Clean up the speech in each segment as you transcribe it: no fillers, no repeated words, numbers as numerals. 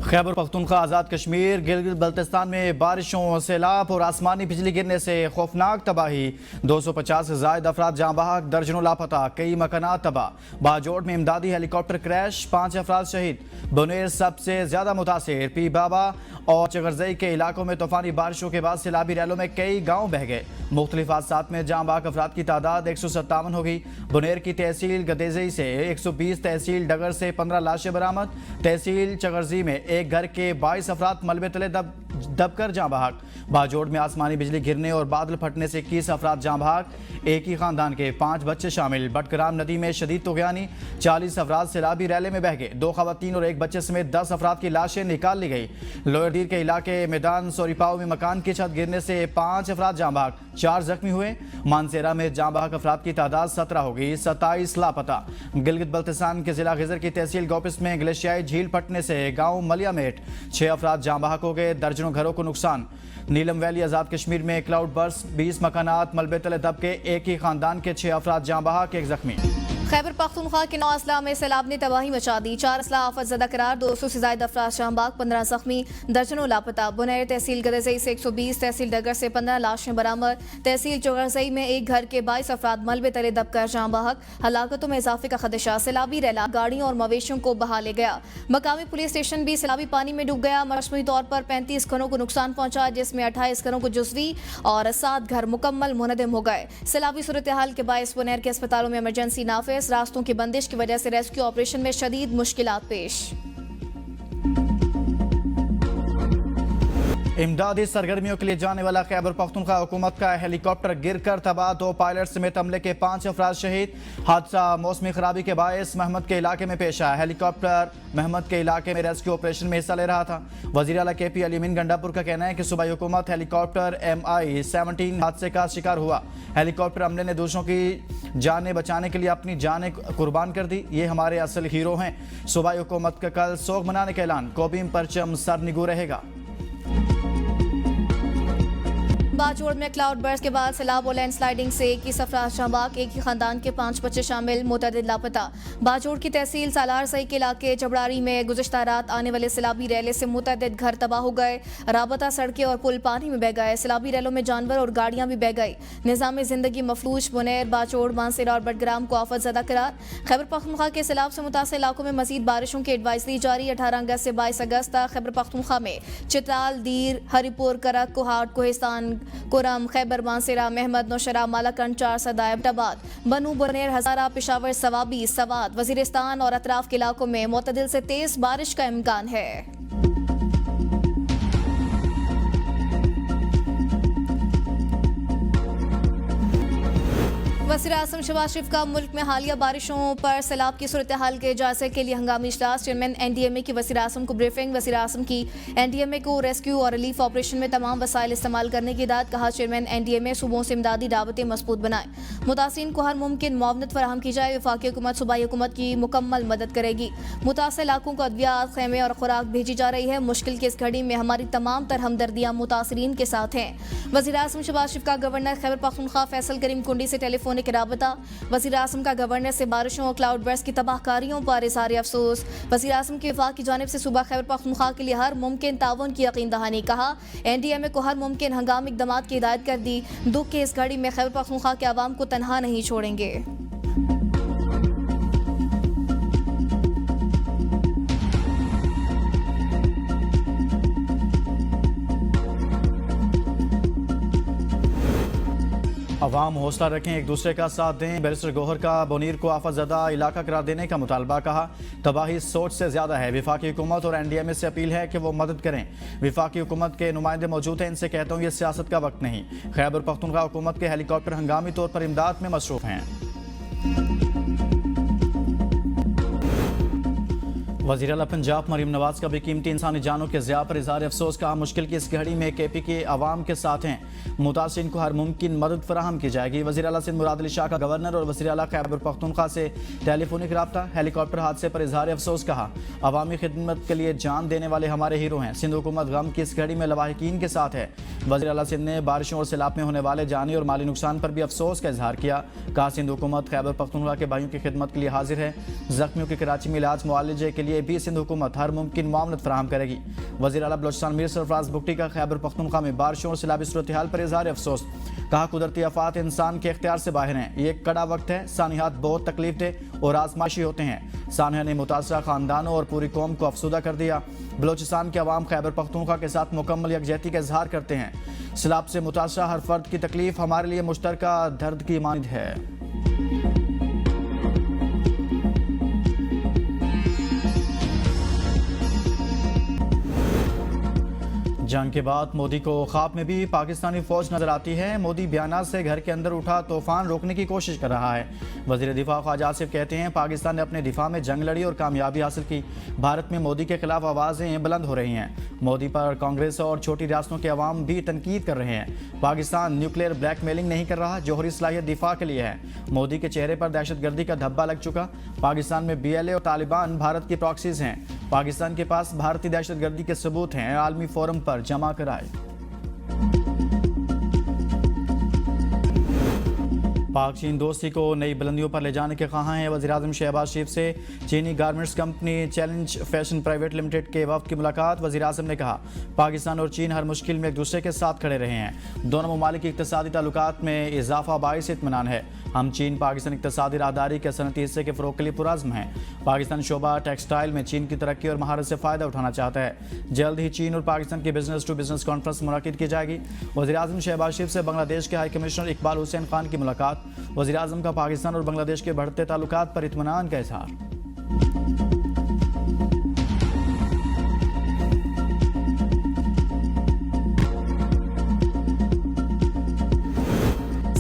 खैबर पख्तूनख्वा आज़ाद कश्मीर गिलगित बल्तिस्तान में बारिशों, सैलाब और आसमानी बिजली गिरने से खौफनाक तबाही। 250 से ज़ायद अफराद जाँ बहक, दर्जनों लापता, कई मकानात तबाह। बाजोड़ में इमदादी हेलीकॉप्टर क्रैश, 5 अफराद शहीद। बुनेर सबसे ज्यादा मुतासिर। पी बाबा और चगरजई के इलाकों में तूफानी बारिशों के बाद सैलाबी रैलों में कई गाँव बह गए। मुख्तलिफ हादसात में जाँ बहक अफराद की तादाद 157 हो गई। बुनेर की तहसील गदेजई से 120, तहसील डगर से 15 लाशें बरामद। तहसील चगरजी में एक घर के 22 अफराद मलबे तले दबकर जाँ बहक। बाजोड़ में आसमानी बिजली गिरने और बादल फटने से 21 अफराद जाँ बहक, एक ही खानदान के 5 बच्चे शामिल। बटकराम नदी में शदीद तुगयानी, 40 अफराद सैलाबी रैले में बह गए। 2 खवातीन और एक बच्चे समेत 10 अफराद की लाशें निकाल ली गई। लोअर दीर के इलाके मैदान सोरीपाओ में मकान की छत गिरने से 5 अफराद जाँ बहक, 4 जख्मी हुए। मानसेरा में जाँ बहक अफराद की तादाद 17 हो गई, 27 लापता। गिलगित बल्तिस्तान के जिला गिजर की तहसील गोपिस में ग्लेशियाई झील फटने से गाँव मलियामेट 6 अफराद जाँ बहक हो गए, दर्जनों घरों को नुकसान। नीलम वैली आज़ाद कश्मीर में क्लाउड बर्स्ट, 20 मकानात मलबे तले दबके, एक ही खानदान के 6 अफराद जाँ बहक, 1 जख्मी। खैबर पख्तूनख्वा के 9 अजला में सैलाब ने तबाही मचा दी। 4 अजला आफत ज़दा करार, 200 से ज़ायद अफराद जाँ बहक, 15 जख्मी, दर्जनों लापता। बुनेर तहसील गदेजई से 120, तहसील डगर से 15 लाशें बरामद। तहसील चगरजई में एक घर के 22 अफराद मलबे तले दबकर जाँ बहक। हलाकतों में इजाफे का खदशा। सैलाबी रैला गाड़ियों और मवेशियों को बहा ले गया। मकामी पुलिस स्टेशन भी सैलाबी पानी में डूब गया। मजमूई तौर पर 35 घरों को नुकसान पहुंचा, जिसमें 28 घरों को जुज़वी और 7 घर मुकम्मल मुनहदम हो गए। सैलाबी सूरत हाल के बायस बुनेर के अस्पतालों में इमरजेंसी नाफिज। रास्तों की बंदिश की वजह से रेस्क्यू ऑपरेशन में शदीद मुश्किलात पेश। इमदादी सरगर्मियों के लिए जाने वाला खैबर पख्तूनख्वा हुकूमत का हेलीकॉप्टर गिरकर तबाह, 2 पायलट समेत अमले के 5 अफराद शहीद। हादसा मौसमी खराबी के बायस महमद के इलाके में पेश आया। हेलीकॉप्टर महमद के इलाके में रेस्क्यू ऑपरेशन में हिस्सा ले रहा था। वज़ीर आला KP अलीमीन गंडापुर का कहना है कि सूबाई हुकूमत हेलीकॉप्टर MI-17 हादसे का शिकार हुआ। हेलीकॉप्टर अमले ने दूसरों की जानें बचाने के लिए अपनी जानें कुर्बान कर दी। ये हमारे असल हीरो हैं। सूबाई हुकूमत का कल सोग मनाने का ऐलान, कोबीम परचम सरनिगू रहेगा। बाजोड़ में क्लाउड बर्स्ट के बाद सैलाब और लैंडस्लाइडिंग से 21 अफराद जाँ बहक, एक ही खानदान के 5 बच्चे शामिल, मुतअद्दिद लापता। बाजोड़ की तहसील सालार सई के इलाके चबड़ारी में गुज़श्ता रात आने वाले सैलाबी रैले से मुतअद्दिद घर तबाह हो गए। राबता सड़कें और पुल पानी में बह गए। सैलाबी रैलों में जानवर और गाड़ियां भी बह गई। निज़ाम ज़िंदगी मफलूज। बुनेर, बाजोड़, मानसेरा और बटग्राम को आफत ज़दा करार। खैबर पख्तूनख्वा के सैलाब से मुतासिर इलाकों में मजीद बारिशों की एडवाइजरी जारी। 18 अगस्त से 22 अगस्त तक खैबर पख्तूनख्वा में चित्राल, दीर, हरिपुर, करक, कोहाट, कोहिस्तान, कुरम, खैबर, मानसेरा, महमद, नौशरा, मालाकंड, 4 सदा, एबटाबाद, बनू, बुनेर, हजारा, पेशावर, सवाबी, सवात, वजीरिस्तान और अतराफ के इलाकों में मुतदिल से तेज बारिश का इम्कान है। वज़ीर आज़म शहबाज शरीफ का मुल्क में हालिया बारिशों पर सैलाब की सूरत हाल के जायजे के लिए हंगामी इजलास। चेयरमैन NDMA की वज़ीर आज़म को ब्रीफिंग। वज़ीर आज़म की NDMA को रेस्क्यू और रिलीफ ऑपरेशन में तमाम वसाइल इस्तेमाल करने की हिदायत। कहा, चेयरमैन NDMA सूबों से इमदादी दावतें मजबूत बनाए, मुतासिरीन को हर मुमकिन मुआवनत फराहम की जाए। वफाकी हुकूमत सूबाई हुकूमत की मुकम्मल मदद करेगी। मुतासर इलाकों को अद्वियात, खेमे और खुराक भेजी जा रही है। मुश्किल की इस घड़ी में हमारी तमाम तर हमदर्दियाँ मुतासिरीन के साथ हैं। वज़ीर आज़म शहबाज शरीफ का गवर्नर खैबर पख्तूनख्वा फैसल करीम कुंडी से टेलीफोनिक राबता। वज़ीर आज़म का गवर्नर से बारिशों और क्लाउड बर्स्ट की तबाहकारियों पर इज़हार अफसोस। वज़ीर आज़म के वफाक की जानिब से सूबा खैबर पख्तूनख्वा के लिए हर मुमकिन ताउन की यकीन दहानी। कहा, NDMA को हर मुमकिन हंगामी इक़दामात की हिदायत कर दी। दुख की इस घड़ी में खैबर पख्तूनख्वा के अवाम को तनहा नहीं छोड़ेंगे। अवाम हौसला रखें, एक दूसरे का साथ दें। बैरिस्टर गौहर का बुनीर को आफत ज़दा इलाका करार देने का मुतालबा। कहा, तबाही सोच से ज़्यादा है। वफाकी हुकूमत और NDMA से अपील है कि वो मदद करें। वफाकी हुकूमत के नुमाइंदे मौजूद हैं, इनसे कहता हूँ ये सियासत का वक्त नहीं। खैबर पख्तूनख्वा हुकूमत के हेलीकॉप्टर हंगामी तौर पर इमदाद में मसरूफ़ हैं। वज़ीर आला पंजाब मरीम नवाज का भी कीमती इंसानी जानों के ज़िया पर इज़हार अफसोस। कहा, मुश्किल की इस घड़ी में KP के अवाम के साथ हैं, मुतासिरीन को हर मुमकिन मदद फराहम की जाएगी। वज़ीर आला सिंध मुराद अली शाह का गवर्नर और वज़ीर आला खैबर पख्तूनख्वा से टेलीफोनिक रब्ता। हेलीकॉप्टर हादसे पर इज़हार अफसोस। कहा, अवामी खिदमत के लिए जान देने वाले हमारे हीरो हैं। सिंध हुकूमत गम की इस घड़ी में लवाहिकीन के साथ है। वज़ीर आला सिंध ने बारिशों और सैलाब में होने वाले जानी और माली नुकसान पर भी अफसोस का इजहार किया। कहा, सिंध हुकूमत खैबर पख्तूनख्वा के भाइयों की खिदमत के लिए हाजिर है। जख्मियों के कराची में इलाज मुआलजे के लिए लिए भी सिंध हुकूमत हर मुमकिन मामलत फराहम करेगी। वज़ीर आला बलोचिस्तान मीर सरफराज बुगटी का खैबर पख्तूनख्वा में बारिशों और सैलाबी सूरत हाल पर इजहार अफसोस। कहा कुदरती आफात इंसान के इख्तियार से बाहर हैं। ये एक कड़ा वक्त है। सानियात बहुत तकलीफ दे और आजमाइशी होते हैं। सानिया ने मुतासरा खानदानों और पूरी कौम को अफसुदा कर दिया। बलोचिस्तान के अवाम खैबर पख्तूनख्वा के साथ मुकम्मल यकजहती का इजहार करते हैं। सैलाब से मुतासरा हर फर्द की तकलीफ हमारे लिए मुश्तरका दर्द की मानद है। जंग के बाद मोदी को ख्वाब में भी पाकिस्तानी फौज नजर आती है। मोदी बयानात से घर के अंदर उठा तूफान रोकने की कोशिश कर रहा है। वजीर दिफा ख्वाजा आसिफ कहते हैं पाकिस्तान ने अपने दिफा में जंग लड़ी और कामयाबी हासिल की। भारत में मोदी के खिलाफ आवाज़ें बुलंद हो रही हैं। मोदी पर कांग्रेस और छोटी रियासतों के अवाम भी तनकीद कर रहे हैं। पाकिस्तान न्यूक्लियर ब्लैकमेलिंग नहीं कर रहा, जोहरी सलाहियत दिफा के लिए है। मोदी के चेहरे पर दहशतगर्दी का धब्बा लग चुका। पाकिस्तान में BLA और तालिबान भारत की प्रॉक्सीज हैं। पाकिस्तान के पास भारतीय दहशतगर्दी के सबूत हैं। आलमी फोरम पर जमा कराए। पाक चीन दोस्ती को नई बुलंदियों पर ले जाने के ख्वाहां हैं। वज़ीर-ए-आज़म शहबाज शरीफ से चीनी garments company challenge fashion private limited के वफ़द की मुलाकात। वज़ीर-ए-आज़म ने कहा पाकिस्तान और चीन हर मुश्किल में एक दूसरे के साथ खड़े रहे हैं। दोनों ममालिक की इक़्तिसादी ताल्लुकात में इजाफा बाइस इत्मीनान है। हम चीन पाकिस्तान इक़्तिसादी राहदारी के सनती हिस्से के फ़रोग़ के लिए पुरअज़्म हैं। पाकिस्तान शोबा टेक्सटाइल में चीन की तरक्की और महारत से फ़ायदा उठाना चाहता है। जल्द ही चीन और पाकिस्तान की बिजनेस टू बिजनेस कॉन्फ्रेंस मुनक़िद की जाएगी। वज़ीर-ए-आज़म शहबाज शरीफ से बांग्लादेश के हाई कमिश्नर इकबाल हुसैन खान की मुलाकात। वज़ीर-ए-आज़म का पाकिस्तान और बांग्लादेश के बढ़ते ताल्लुकात पर इत्मीनान का इज़हार।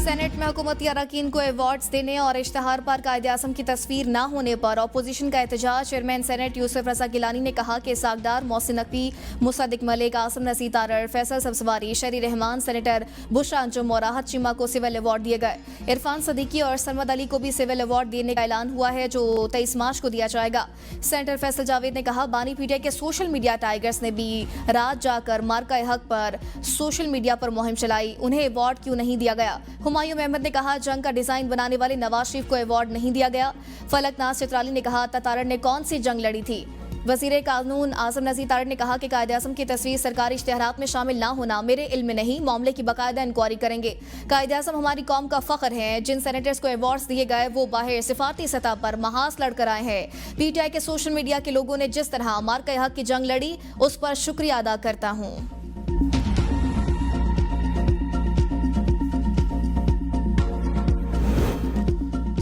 सेनेट में हुकूमती अरकान को अवार्ड्स देने और इश्तहार पर कायदे-ए-आज़म की तस्वीर न होने पर अपोजिशन का एहतजाज। चेयरमैन सेनेट यूसुफ रज़ा गिलानी ने कहा कि सागदार, मोहसिन नकवी, मुसद्दिक मलिक, आसिम नसीर तारड़, फैसल सब्ज़वारी, शरी रहमान, सेनेटर बुशरा अंजुम और राहत चीमा को सिविल अवार्ड दिए गए। इरफान सदीकी और सरमद अली को भी सिविल अवार्ड देने का ऐलान हुआ है, जो 23 मार्च को दिया जाएगा। सेनेटर फैसल जावेद ने कहा बानी पीटीआई के सोशल मीडिया टाइगर्स ने भी रात जाकर मार्का हक पर सोशल मीडिया पर मुहिम चलाई, उन्हें अवार्ड क्यों नहीं दिया गया। हुमायूं अहमद ने कहा जंग का डिजाइन बनाने वाले नवाज शरीफ को अवार्ड नहीं दिया गया। फलकनाज चित्राली ने कहा तारड़ ने कौन सी जंग लड़ी थी। वजीर कानून आसिम नसीर तारड़ ने कहा कि कायदे-ए-आज़म की तस्वीर सरकारी इश्तिहारात में शामिल ना होना मेरे इल्म में नहीं, मामले की बाकायदा इंक्वायरी करेंगे। कायदे-ए-आज़म हमारी कौम का फख्र है। जिन सेनेटर्स को अवार्ड्स दिए गए वो बाहर सिफाती सतह पर महाज लड़कर आए हैं। पीटीआई के सोशल मीडिया के लोगों ने जिस तरह मार्का हक की जंग लड़ी उस पर शुक्रिया अदा करता हूँ।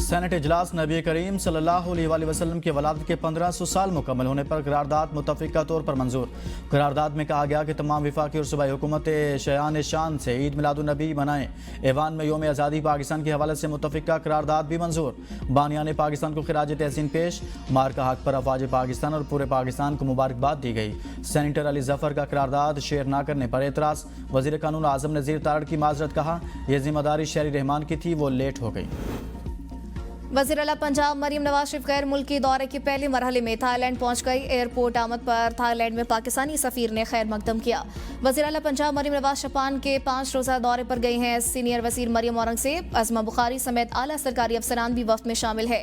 सेनेट इजलास नबी करीम सल्लल्लाहु अलैहि वसल्लम की वलादत के 1500 साल मुकम्मल होने पर करारदाद मुतफ़िक़ा तौर पर मंजूर। करारदाद में कहा गया कि तमाम विफाकी और सूबाई हुकूमत शयान शान से ईद मिलादुन्नबी मनाएं। ऐवान में योम आज़ादी पाकिस्तान के हवाले से मुतफ़िक़ा करारदाद भी मंजूर। बानियान पाकिस्तान को खिराज तहसीन पेश। मार्का हक पर अफवाज पाकिस्तान और पूरे पाकिस्तान को मुबारकबाद दी गई। सेनेटर अली जफ़र का करारदाद शेयर न करने पर एतराज़। वज़ीर कानून आज़म नज़ीर तारड़ की माजरत, कहा यह जिम्मेदारी शहरी रहमान की थी, वो लेट हो गई। वज़ीर आला पंजाब मरियम नवाज शरीफ गैर मुल्की दौरे के पहले मरहले में थाईलैंड पहुंच गई। एयरपोर्ट आमद पर थाईलैंड में पाकिस्तानी सफ़ीर ने खैर मकदम किया। वज़ीर आला पंजाब मरियम नवाज जापान के 5 रोज़ा दौरे पर गई हैं। सीनियर वज़ीर मरियम औरंगज़ेब, अज़मा बुखारी समेत आला सरकारी अफसरान भी वफ़द में शामिल है।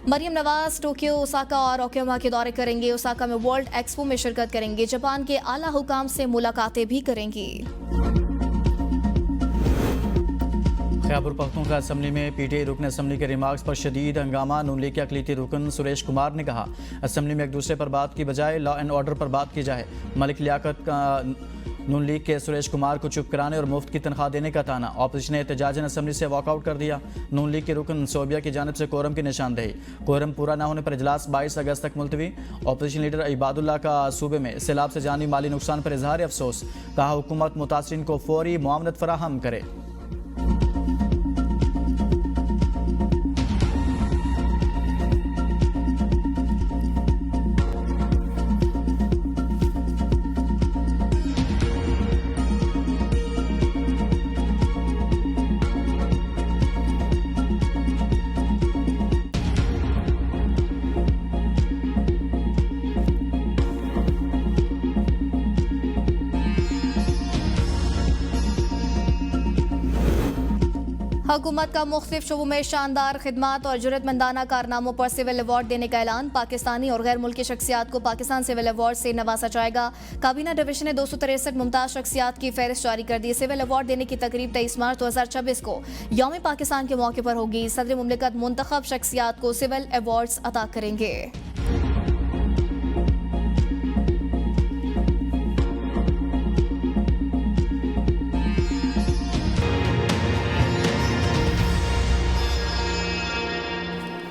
मरियम नवाज टोक्यो, ओसाका और ओकियामा के दौरे करेंगे। ओसाका में वर्ल्ड एक्सपो में शिरकत करेंगे। जापान के आला हुकाम से मुलाकातें भी करेंगी। खैबर पख्तूनख्वा असम्बली में पीटीआई रुकन असम्बली के रिमार्क्स पर शदीद हंगामा। नून लीग के अक़लीती रुकन सुरेश कुमार ने कहा असम्बली में एक दूसरे पर बात की बजाय लॉ एंड ऑर्डर पर बात की जाए। मलिक लियाकत का नून लीग के सुरेश कुमार को चुप कराने और मुफ्त की तनख्वाह देने का ताना। ऑपोजिशन ने एहतजाजन असम्बली से वॉकआउट कर दिया। नून लीग के रुकन सोबिया की जानिब से कोरम की निशानदेही। कोरम पूरा न होने पर इजलास 22 अगस्त तक मुलतवी। ऑपोजिशन लीडर इबादुल्लाह का सूबे में सैलाब से जानी माली नुकसान पर इजहार अफसोस। कहा हुकूमत मुतासरीन को फौरी मुआवनत फराहम करे। हुकूमत का मुख्तलिफ शोबों में शानदार खिदमात और जुर्रतमंदाना कारनामों पर सिविल अवार्ड देने का ऐलान। पाकिस्तानी और गैर मुल्की शख्सियात को पाकिस्तान सिविल अवार्ड से नवाजा जाएगा। काबीना डिवीजन ने 263 मुमताज शख्सियात की फहरिस्त जारी कर दी। सिविल अवार्ड देने की तकरीब 23 मार्च 2026 को यौम पाकिस्तान के मौके पर होगी। सदर मुमलिकत मुंतखब शख्सियात को सिविल अवार्ड्स अता करेंगे।